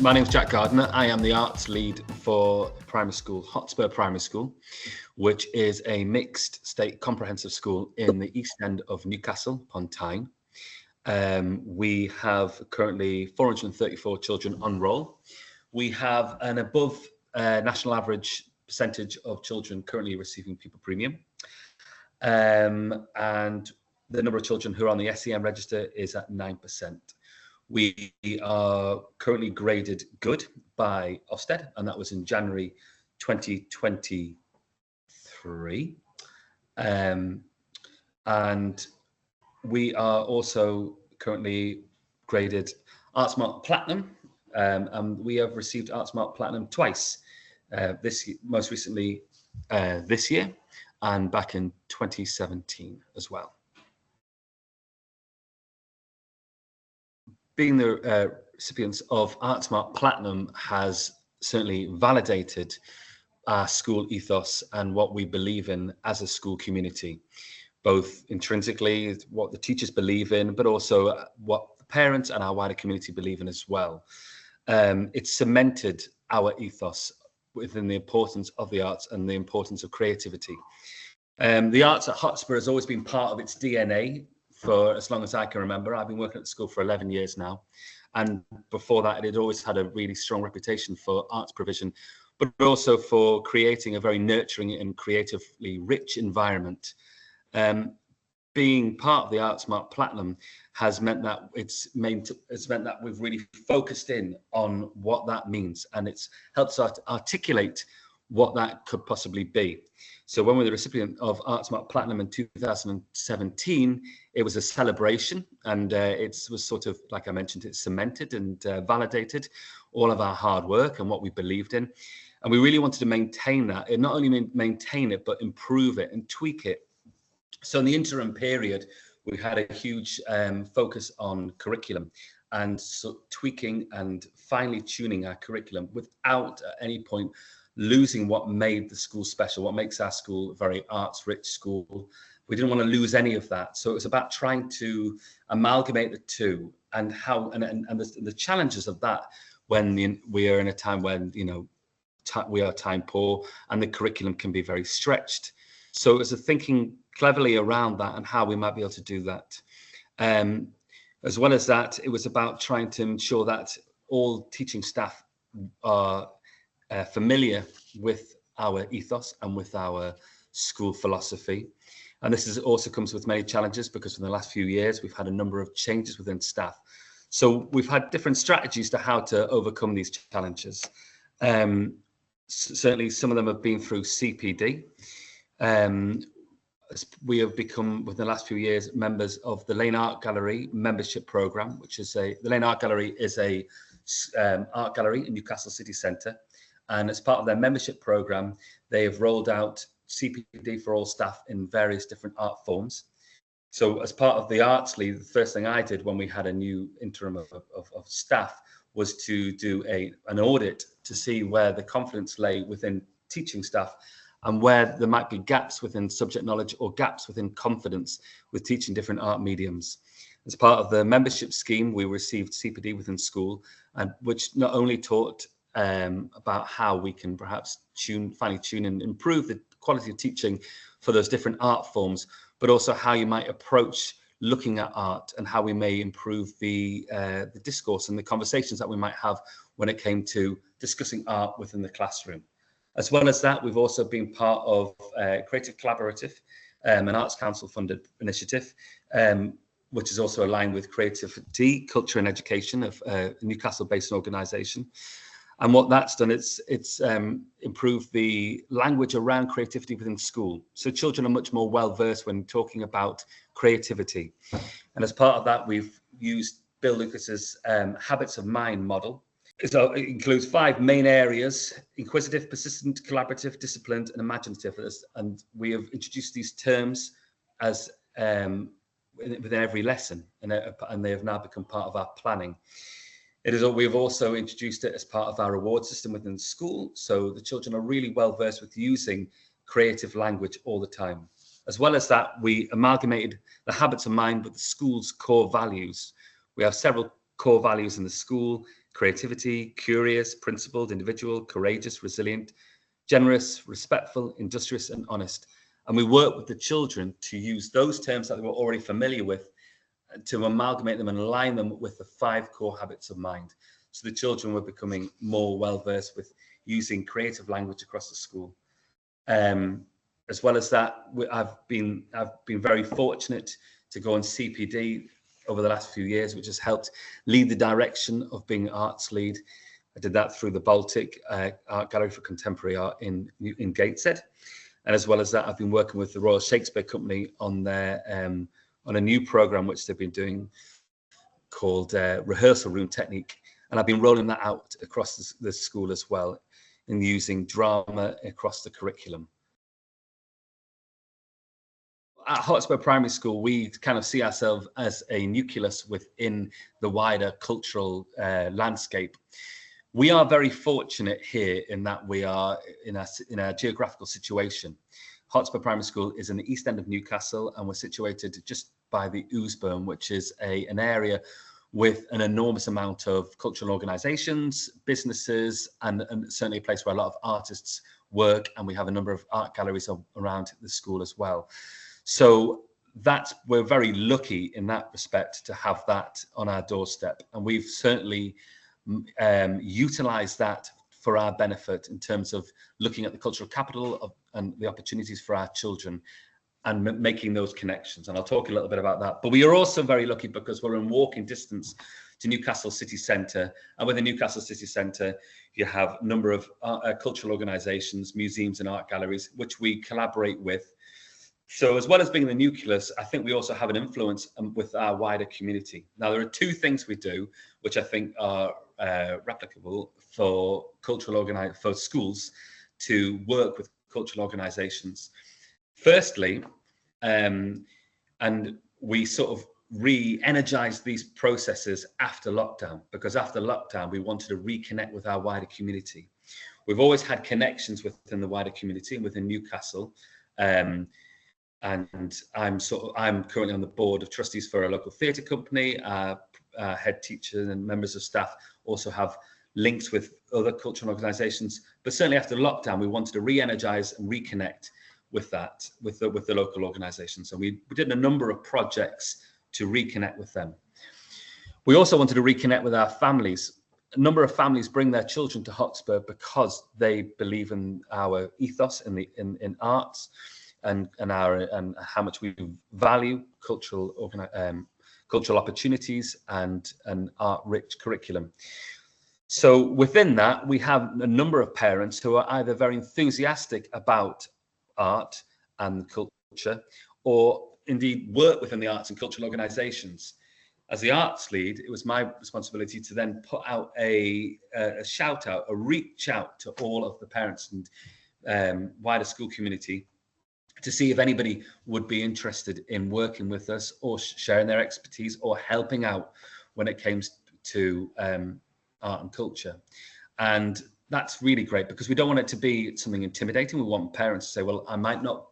My name's Jack Gardner. I am the arts lead for primary school, Hotspur Primary School, which is a mixed state comprehensive school in the east end of Newcastle upon Tyne. We have currently 434 children on roll. We have an above national average percentage of children currently receiving pupil premium. And the number of children who are on the SEM register is at 9%. We are currently graded good by Ofsted, and that was in January 2023. And we are also currently graded Artsmark Platinum, and we have received Artsmark Platinum twice, most recently this year and back in 2017 as well. Being the recipients of Artsmark Platinum has certainly validated our school ethos and what we believe in as a school community, both intrinsically, what the teachers believe in, but also what the parents and our wider community believe in as well. It's cemented our ethos within the importance of the arts and the importance of creativity. The arts at Hotspur has always been part of its DNA for as long as I can remember. I've been working at the school for 11 years now. And before that, it had always had a really strong reputation for arts provision, but also for creating a very nurturing and creatively rich environment. Being part of the Artsmark Platinum has meant that we've really focused in on what that means, and it's helped us articulate what that could possibly be. So when we were the recipient of Artsmark Platinum in 2017, it was a celebration, and it was sort of, like I mentioned, it cemented and validated all of our hard work and what we believed in. And we really wanted to maintain that, and not only maintain it, but improve it and tweak it. So in the interim period, we had a huge focus on curriculum and tweaking and finely tuning our curriculum without at any point losing what made the school special, what makes our school a very arts-rich school. We didn't want to lose any of that. So it was about trying to amalgamate the two, and how and the challenges of that when we are in a time when we are time poor and the curriculum can be very stretched. So it was a thinking cleverly around that and how we might be able to do that. As well as that, it was about trying to ensure that all teaching staff are familiar with our ethos and with our school philosophy. And this also comes with many challenges, because in the last few years, we've had a number of changes within staff. So we've had different strategies to how to overcome these challenges. Certainly, some of them have been through CPD. We have become, within the last few years, members of the Lane Art Gallery membership program, which is the Lane Art Gallery is a art gallery in Newcastle city centre. And as part of their membership program, they have rolled out CPD for all staff in various different art forms. So as part of the Arts Lead, the first thing I did when we had a new interim of staff was to do an audit to see where the confidence lay within teaching staff and where there might be gaps within subject knowledge or gaps within confidence with teaching different art mediums. As part of the membership scheme, we received CPD within school, and which not only taught about how we can perhaps finely tune and improve the quality of teaching for those different art forms, but also how you might approach looking at art and how we may improve the discourse and the conversations that we might have when it came to discussing art within the classroom. As well as that, we've also been part of Creative Collaborative, an Arts Council funded initiative, which is also aligned with Creativity, Culture and Education, of a Newcastle-based organisation. And what that's done, it's improved the language around creativity within school. So children are much more well-versed when talking about creativity. And as part of that, we've used Bill Lucas's Habits of Mind model. So it includes 5 main areas: inquisitive, persistent, collaborative, disciplined, and imaginative. And we have introduced these terms as within every lesson, and they have now become part of our planning. We've also introduced it as part of our reward system within school, so the children are really well versed with using creative language all the time. As well as that, we amalgamated the habits of mind with the school's core values. We have several core values in the school, creativity, curious, principled, individual, courageous, resilient, generous, respectful, industrious, and honest. And we work with the children to use those terms that they were already familiar with, to amalgamate them and align them with the 5 core habits of mind. So the children were becoming more well-versed with using creative language across the school. As well as that, I've been very fortunate to go on CPD over the last few years, which has helped lead the direction of being arts lead. I did that through the Baltic Art Gallery for Contemporary Art in Gateshead. And as well as that, I've been working with the Royal Shakespeare Company on their on a new program which they've been doing called Rehearsal Room Technique. And I've been rolling that out across the school as well, in using drama across the curriculum. At Hotspur Primary School, we kind of see ourselves as a nucleus within the wider cultural landscape. We are very fortunate here in that we are in a geographical situation. Hotspur Primary School is in the east end of Newcastle, and we're situated just by the Ousbourne, which is an area with an enormous amount of cultural organisations, businesses, and certainly a place where a lot of artists work. And we have a number of art galleries around the school as well. So we're very lucky in that respect to have that on our doorstep. And we've certainly utilised that for our benefit in terms of looking at the cultural capital and the opportunities for our children and making those connections. And I'll talk a little bit about that. But we are also very lucky because we're in walking distance to Newcastle City Centre. And within Newcastle City Centre, you have a number of cultural organisations, museums and art galleries, which we collaborate with. So as well as being the nucleus, I think we also have an influence with our wider community. Now, there are 2 things we do, which I think are replicable for for schools to work with cultural organisations. Firstly, and we sort of re-energized these processes after lockdown, because after lockdown, we wanted to reconnect with our wider community. We've always had connections within the wider community and within Newcastle. And I'm currently on the board of trustees for a local theatre company. Head teachers and members of staff also have links with other cultural organisations. But certainly after lockdown, we wanted to re-energise and reconnect with the local organisations. And we did a number of projects to reconnect with them. We also wanted to reconnect with our families. A number of families bring their children to Hotspur because they believe in our ethos in arts and how much we value cultural opportunities and an art-rich curriculum. So within that, we have a number of parents who are either very enthusiastic about art and culture, or indeed work within the arts and cultural organisations. As the arts lead, it was my responsibility to then put out a shout out, a reach out to all of the parents and wider school community to see if anybody would be interested in working with us or sharing their expertise or helping out when it came to art and culture. And that's really great because we don't want it to be something intimidating. We want parents to say, well, I might not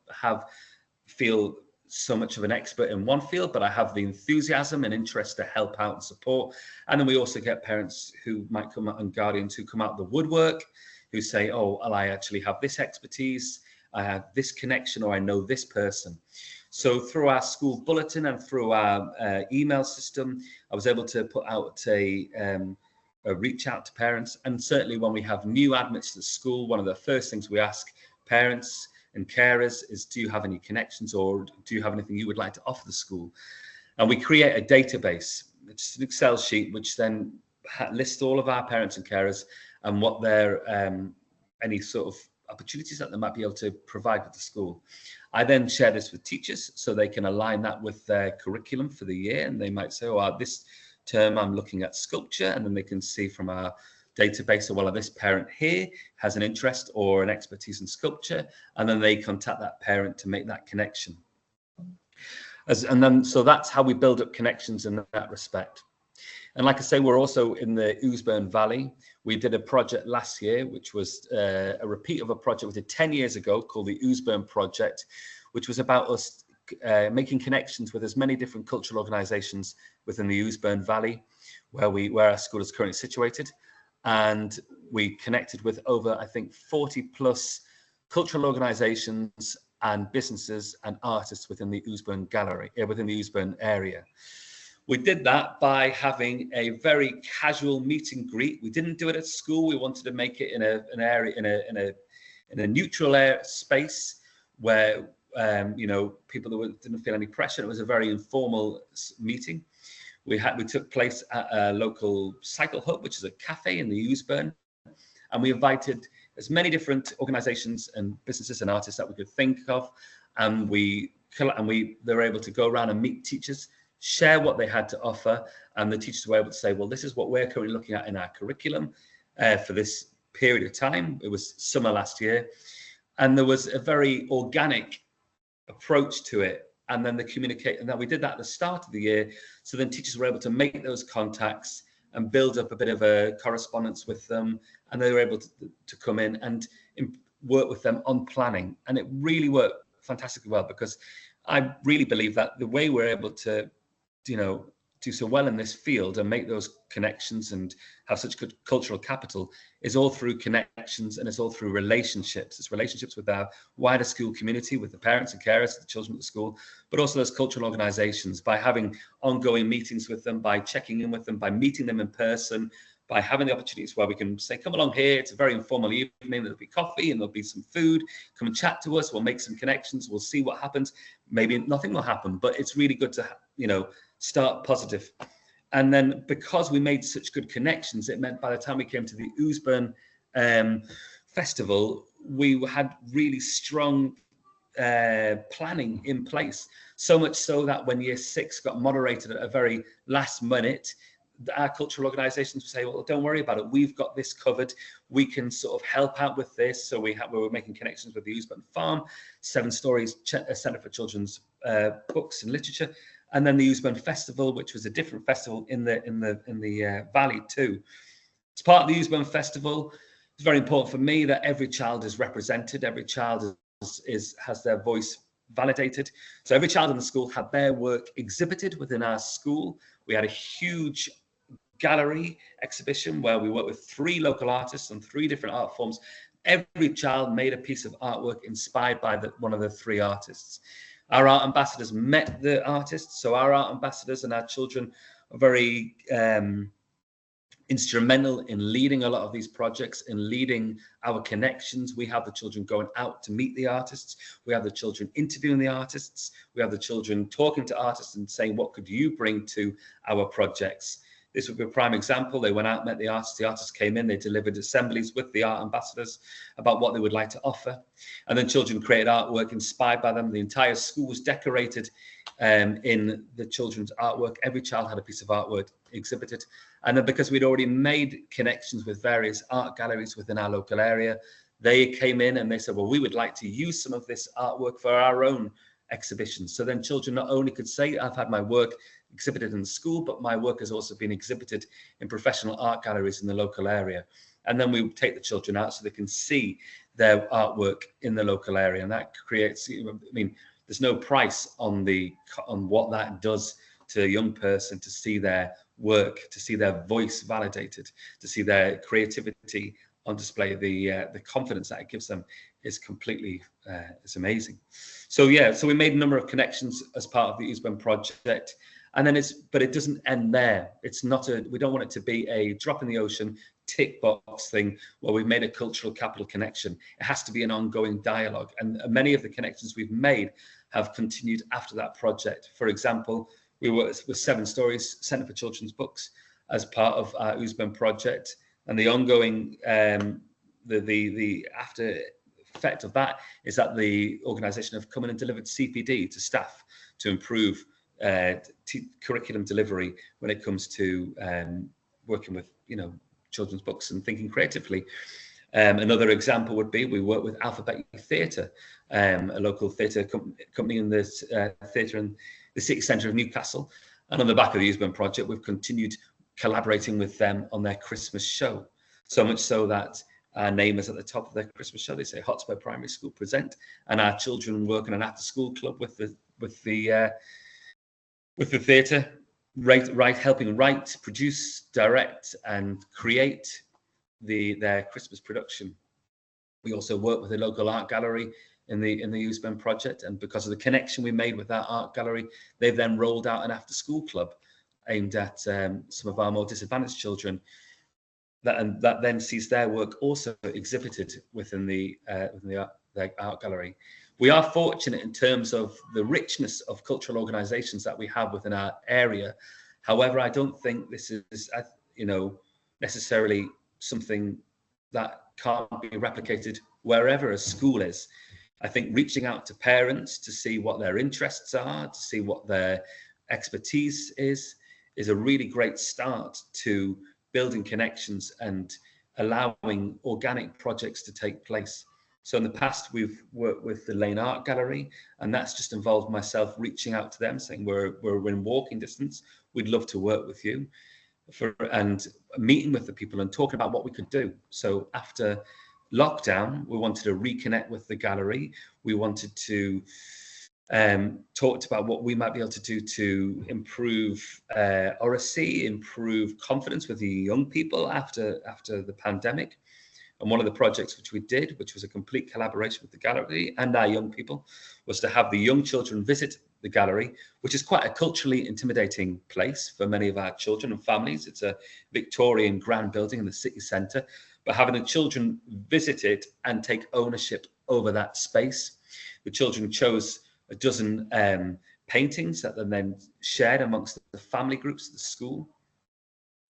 feel so much of an expert in one field, but I have the enthusiasm and interest to help out and support. And then we also get parents who might come out and guardians who come out of the woodwork, who say, oh, well, I actually have this expertise, I have this connection, or I know this person. So through our school bulletin and through our email system, I was able to put out a reach out to parents. And certainly when we have new admits to the school, one of the first things we ask parents and carers is, do you have any connections, or do you have anything you would like to offer the school? And we create a database. It's an Excel sheet which then lists all of our parents and carers and what their any sort of opportunities that they might be able to provide with the school. I then share this with teachers so they can align that with their curriculum for the year. And they might say, oh, this term I'm looking at sculpture, and then they can see from our database, so well, this parent here has an interest or an expertise in sculpture, and then they contact that parent to make that connection. So that's how we build up connections in that respect. And like I say, we're also in the Ousbourne Valley. We did a project last year, which was a repeat of a project we did 10 years ago called the Ousbourne Project, which was about us making connections with as many different cultural organisations within the Ousbourne Valley, where our school is currently situated. And we connected with over, I think, 40 plus cultural organisations and businesses and artists within the Ousbourne within the Ousbourne area. We did that by having a very casual meet and greet. We didn't do it at school. We wanted to make it in an area, in a neutral space where people that didn't feel any pressure. It was a very informal meeting. We took place at a local cycle hub, which is a cafe in the Ousbourne, and we invited as many different organisations and businesses and artists that we could think of, and they were able to go around and meet teachers, share what they had to offer, and the teachers were able to say, well, this is what we're currently looking at in our curriculum for this period of time. It was summer last year, and there was a very organic approach to it. And then we did that at the start of the year. So then teachers were able to make those contacts and build up a bit of a correspondence with them. And they were able to come in and work with them on planning. And it really worked fantastically well, because I really believe that the way we're able to, do so well in this field and make those connections and have such good cultural capital is all through connections, and it's all through relationships. It's relationships with our wider school community, with the parents and carers, the children at the school, but also those cultural organisations, by having ongoing meetings with them, by checking in with them, by meeting them in person, by having the opportunities where we can say, come along here, it's a very informal evening, there'll be coffee and there'll be some food, come and chat to us, we'll make some connections, we'll see what happens. Maybe nothing will happen, but it's really good to, start positive. And then because we made such good connections, it meant by the time we came to the Ousbourne festival, we had really strong planning in place. So much so that when Year 6 got moderated at a very last minute, our cultural organisations would say, well, don't worry about it. We've got this covered. We can sort of help out with this. So we were making connections with the Ousbourne Farm, 7 Stories Centre for Children's Books and Literature, and then the Ousbourne Festival, which was a different festival in the valley too. As part of the Ousbourne Festival, it's very important for me that every child is represented. Every child has their voice validated. So every child in the school had their work exhibited within our school. We had a huge gallery exhibition where we worked with 3 local artists and 3 different art forms. Every child made a piece of artwork inspired by one of the 3 artists. Our art ambassadors met the artists, so our art ambassadors and our children are very instrumental in leading a lot of these projects, in leading our connections. We have the children going out to meet the artists. We have the children interviewing the artists. We have the children talking to artists and saying, what could you bring to our projects? This would be a prime example. They went out, met the artists came in, they delivered assemblies with the art ambassadors about what they would like to offer. And then children created artwork inspired by them. The entire school was decorated in the children's artwork. Every child had a piece of artwork exhibited. And then because we'd already made connections with various art galleries within our local area, they came in and they said, well, we would like to use some of this artwork for our own exhibitions. So then children not only could say, I've had my work exhibited in the school, but my work has also been exhibited in professional art galleries in the local area. And then we would take the children out so they can see their artwork in the local area. And that creates, there's no price on what that does to a young person to see their work, to see their voice validated, to see their creativity on display. The confidence that it gives them is completely, it's amazing. So we made a number of connections as part of the Ousbourne project. And then but it doesn't end there. It's not we don't want it to be a drop in the ocean, tick box thing where we've made a cultural capital connection. It has to be an ongoing dialogue. And many of the connections we've made have continued after that project. For example, we worked with 7 Stories Centre for Children's Books as part of our Ousbourne project. And the ongoing, the after effect of that is that the organisation have come in and delivered CPD to staff to improve curriculum delivery when it comes to working with children's books and thinking creatively. Another example would be we work with Alphabet Theatre, a local theatre company in this theatre in the city centre of Newcastle. And on the back of the Ousbourne project, we've continued collaborating with them on their Christmas show. So much so that our name is at the top of their Christmas show. They say Hotspur Primary School present, and our children work in an after-school club with the the theatre, helping write, produce, direct, and create their Christmas production. We also work with a local art gallery in the Youth Spend project, and because of the connection we made with that art gallery, they've then rolled out an after-school club aimed at some of our more disadvantaged children. That then sees their work also exhibited within the art gallery. We are fortunate in terms of the richness of cultural organisations that we have within our area. However, I don't think this is, necessarily something that can't be replicated wherever a school is. I think reaching out to parents to see what their interests are, to see what their expertise is a really great start to building connections and allowing organic projects to take place. So in the past, we've worked with the Lane Art Gallery, and that's just involved myself reaching out to them, saying we're in walking distance. We'd love to work with you, and meeting with the people and talking about what we could do. So after lockdown, we wanted to reconnect with the gallery. We wanted to talked about what we might be able to do to improve oracy, improve confidence with the young people after the pandemic. And one of the projects which we did, which was a complete collaboration with the gallery and our young people, was to have the young children visit the gallery, which is quite a culturally intimidating place for many of our children and families. It's a Victorian grand building in the city centre, but having the children visit it and take ownership over that space. The children chose a dozen paintings that are then shared amongst the family groups of the school.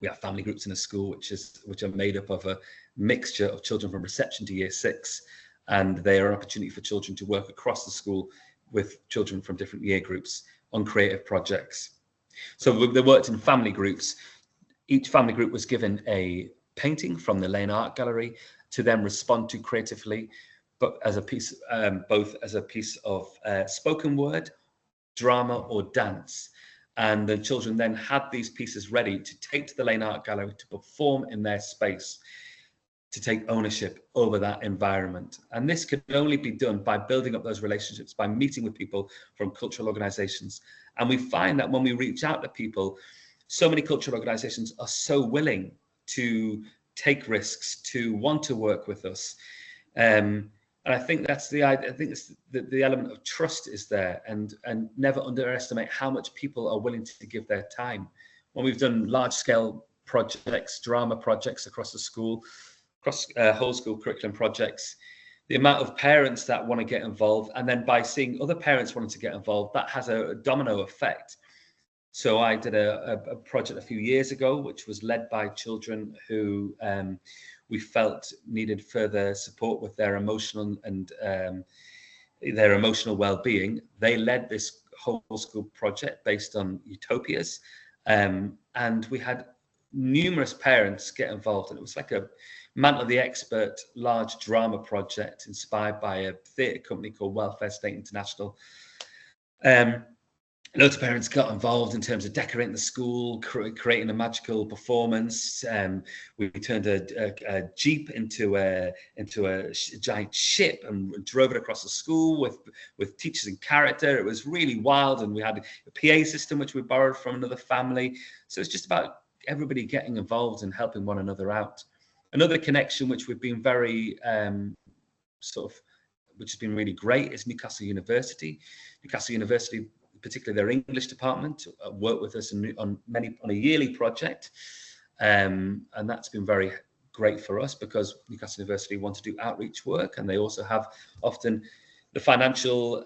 We have family groups in a school which are made up of a mixture of children from reception to year 6, and they are an opportunity for children to work across the school with children from different year groups on creative projects. So they worked in family groups. Each family group was given a painting from the Lane Art Gallery to then respond to creatively, but as a piece, both as a piece of spoken word, drama, or dance. And the children then had these pieces ready to take to the Lane Art Gallery to perform in their space, to take ownership over that environment. And this could only be done by building up those relationships, by meeting with people from cultural organisations. And we find that when we reach out to people, so many cultural organisations are so willing to take risks, to want to work with us. And I think that's the idea. I think it's the element of trust is there, and never underestimate how much people are willing to give their time. When we've done large scale projects, drama projects across the school, across whole school curriculum projects, the amount of parents that want to get involved, and then by seeing other parents wanting to get involved, that has a domino effect. So I did a project a few years ago, which was led by children who we felt needed further support with their emotional and their emotional well-being. They led this whole school project based on utopias, and we had numerous parents get involved, and it was like a Mantle of the Expert large drama project inspired by a theatre company called Welfare State International. Loads of parents got involved in terms of decorating the school, creating a magical performance. We turned a jeep into a giant ship and drove it across the school with teachers in character. It was really wild, and we had a PA system which we borrowed from another family. So it's just about everybody getting involved and helping one another out. Another connection which we've been very which has been really great is Newcastle University. Newcastle University, particularly their English department, work with us on a yearly project, and that's been very great for us because Newcastle University want to do outreach work, and they also have often the financial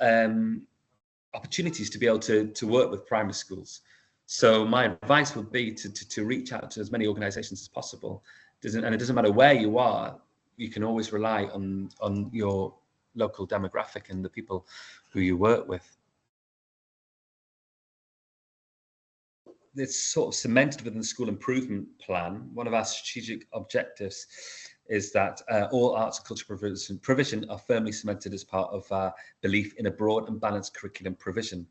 opportunities to be able to work with primary schools. So my advice would be to reach out to as many organisations as possible. And it doesn't matter where you are, you can always rely on your local demographic and the people who you work with. It's sort of cemented within the school improvement plan. One of our strategic objectives is that all arts and culture provision are firmly cemented as part of our belief in a broad and balanced curriculum provision.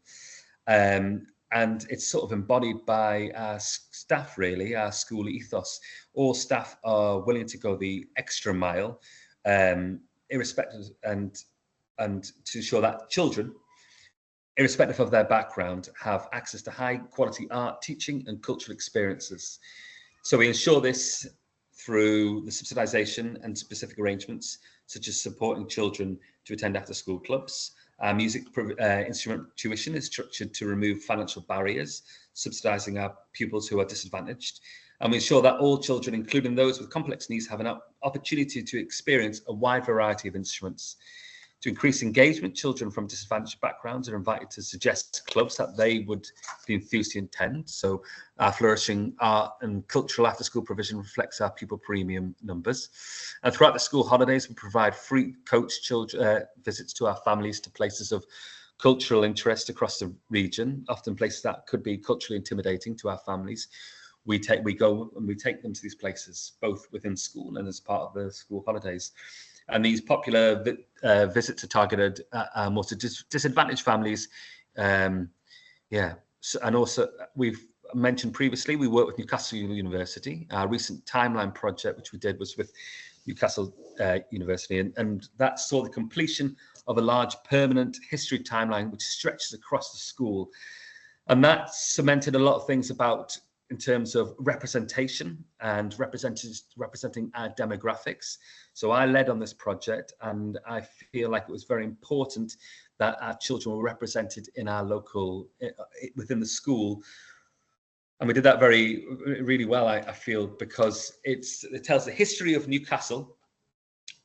And it's sort of embodied by our staff, really, our school ethos. All staff are willing to go the extra mile, irrespective, and to ensure that children irrespective of their background, have access to high quality art, teaching and cultural experiences. So we ensure this through the subsidisation and specific arrangements, such as supporting children to attend after school clubs. Our music instrument tuition is structured to remove financial barriers, subsidising our pupils who are disadvantaged. And we ensure that all children, including those with complex needs, have an opportunity to experience a wide variety of instruments. To increase engagement, children from disadvantaged backgrounds are invited to suggest clubs that they would be enthused to attend. So our flourishing art and cultural after-school provision reflects our pupil premium numbers. And throughout the school holidays, we provide free coach visits to our families to places of cultural interest across the region, often places that could be culturally intimidating to our families. We go and we take them to these places, both within school and as part of the school holidays. And these popular visits are targeted at more disadvantaged families. And also we've mentioned previously, we work with Newcastle University. Our recent timeline project, which we did, was with Newcastle University, and that saw the completion of a large permanent history timeline which stretches across the school. And that cemented a lot of things about in terms of representation and representing our demographics. So I led on this project, and I feel like it was very important that our children were represented in our local, within the school. And we did that really well, I feel, because it tells the history of Newcastle,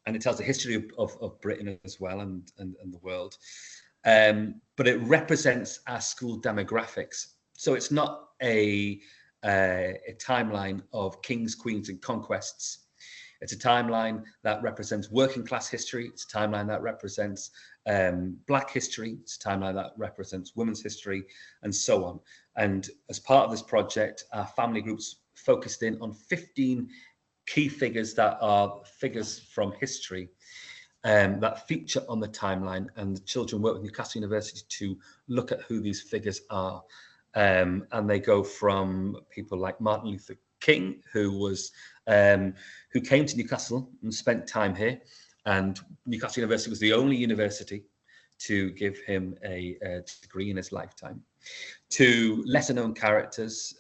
and it tells the history of Britain as well, and the world. But it represents our school demographics. So it's not a timeline of kings, queens and conquests. It's a timeline that represents working class history. It's a timeline that represents Black history. It's a timeline that represents women's history, and so on. And as part of this project, our family groups focused in on 15 key figures that are figures from history that feature on the timeline. And the children work with Newcastle University to look at who these figures are. And they go from people like Martin Luther King, who came to Newcastle and spent time here, and Newcastle University was the only university to give him a degree in his lifetime, to lesser known characters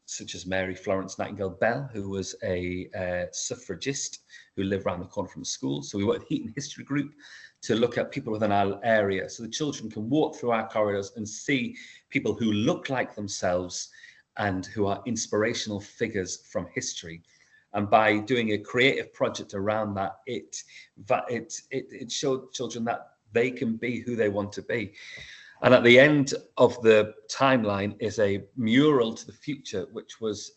such as Mary Florence Nightingale Bell, who was a suffragist who lived around the corner from the school. So we worked with Heaton History Group to look at people within our area, so the children can walk through our corridors and see people who look like themselves and who are inspirational figures from history. And by doing a creative project around that, it showed children that they can be who they want to be. And at the end of the timeline is a mural to the future, which was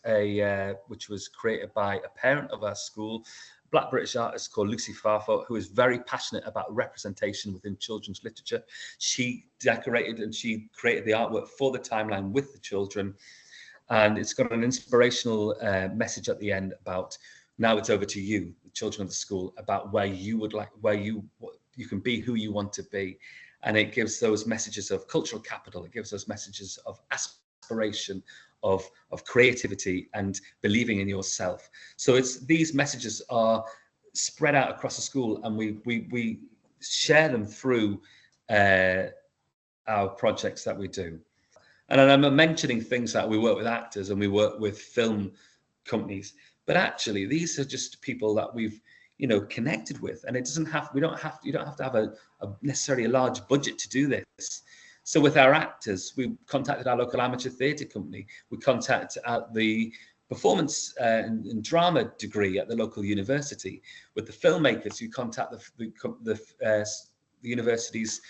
created by a parent of our school, Black British artist called Lucy Farford, who is very passionate about representation within children's literature. She decorated and she created the artwork for the timeline with the children. And it's got an inspirational message at the end about, now it's over to you, the children of the school, about where you can be who you want to be. And it gives those messages of cultural capital. It gives those messages of aspiration, of creativity and believing in yourself. So these messages are spread out across the school, and we share them through our projects that we do. And I'm mentioning things like we work with actors and we work with film companies, but actually these are just people that we've connected with, and you don't have to have a necessarily a large budget to do this. So with our actors, we contacted our local amateur theatre company. We contacted the performance and drama degree at the local university. With the filmmakers, you contact the university's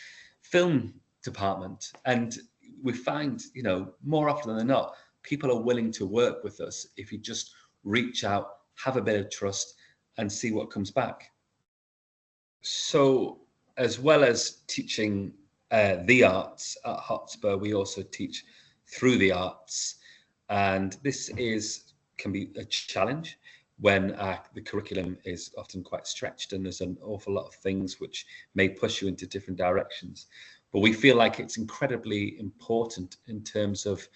film department, and we find, more often than not, people are willing to work with us if you just reach out, have a bit of trust, and see what comes back. So, as well as teaching the arts at Hotspur, we also teach through the arts, and this can be a challenge when the curriculum is often quite stretched and there's an awful lot of things which may push you into different directions. But we feel like it's incredibly important in terms of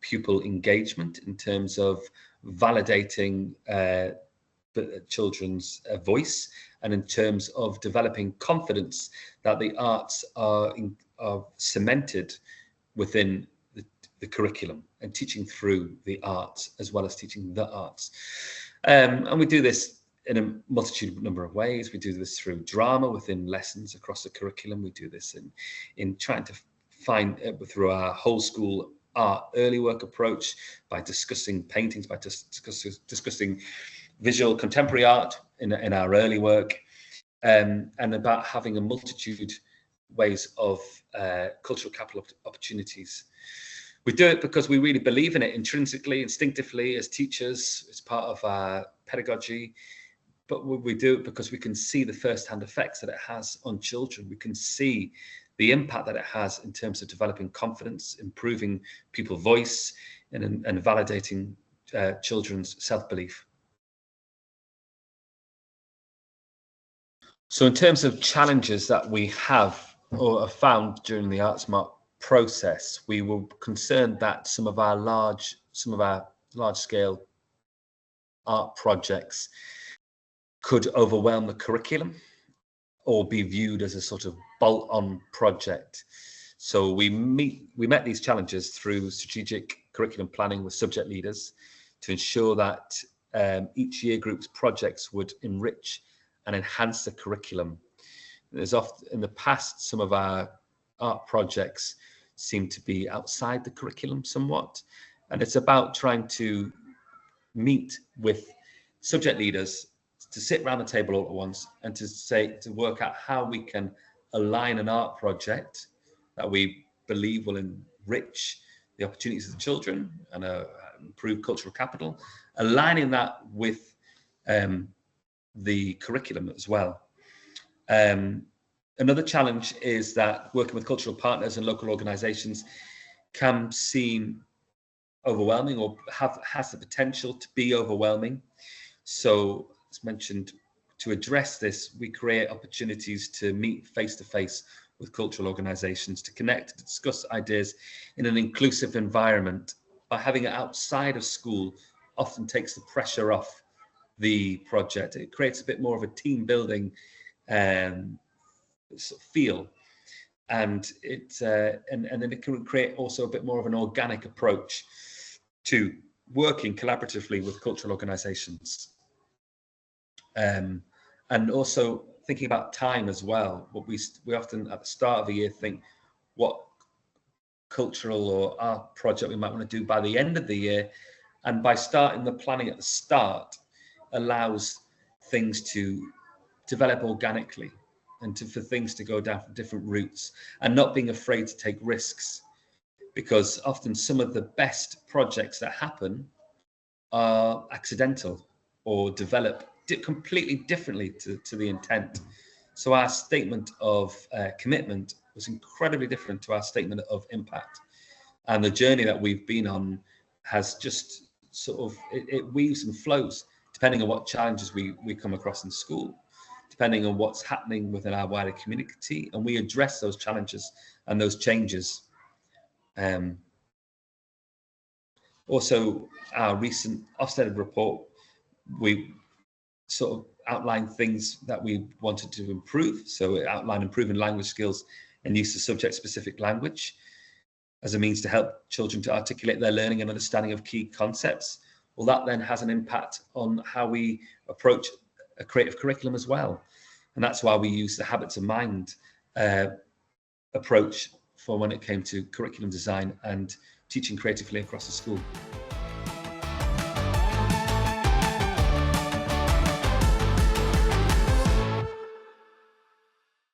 pupil engagement, in terms of validating the children's voice and in terms of developing confidence that the arts are cemented within the curriculum, and teaching through the arts as well as teaching the arts. And we do this in a multitude number of ways. We do this through drama within lessons across the curriculum. We do this in trying to find through our whole school art early work approach, by discussing paintings, by discussing visual contemporary art in our early work, and about having a multitude ways of cultural capital opportunities. We do it because we really believe in it intrinsically, instinctively, as teachers. It's part of our pedagogy. But we do it because we can see the first-hand effects that it has on children. We can see the impact that it has in terms of developing confidence, improving people's voice, and validating children's self-belief. So in terms of challenges that we have or have found during the Artsmark process, we were concerned that some of our large-scale art projects could overwhelm the curriculum or be viewed as a sort of bolt-on project. So we met these challenges through strategic curriculum planning with subject leaders to ensure that each year group's projects would enrich and enhance the curriculum. There's often, in the past, some of our art projects seem to be outside the curriculum somewhat, and it's about trying to meet with subject leaders to sit around the table all at once and to work out how we can align an art project that we believe will enrich the opportunities of the children and improve cultural capital, aligning that with the curriculum as well. Another challenge is that working with cultural partners and local organisations can seem overwhelming, or has the potential to be overwhelming. So, as mentioned, to address this, we create opportunities to meet face-to-face with cultural organisations, to connect, to discuss ideas in an inclusive environment. By having it outside of school often takes the pressure off the project. It creates a bit more of a team building sort of feel, and then it can create also a bit more of an organic approach to working collaboratively with cultural organisations, and also thinking about time as well. What we often at the start of the year think what cultural or art project we might want to do by the end of the year, and by starting the planning at the start allows things to develop organically, and for things to go down different routes, and not being afraid to take risks, because often some of the best projects that happen are accidental or develop completely differently to the intent. So our statement of commitment was incredibly different to our statement of impact, and the journey that we've been on has just sort of it weaves and flows depending on what challenges we come across in school, depending on what's happening within our wider community, and we address those challenges and those changes. Also, our recent Ofsted report, we sort of outlined things that we wanted to improve. So it outlined improving language skills and use of subject-specific language as a means to help children to articulate their learning and understanding of key concepts. Well, that then has an impact on how we approach a creative curriculum as well. And that's why we use the habits of mind approach for when it came to curriculum design and teaching creatively across the school.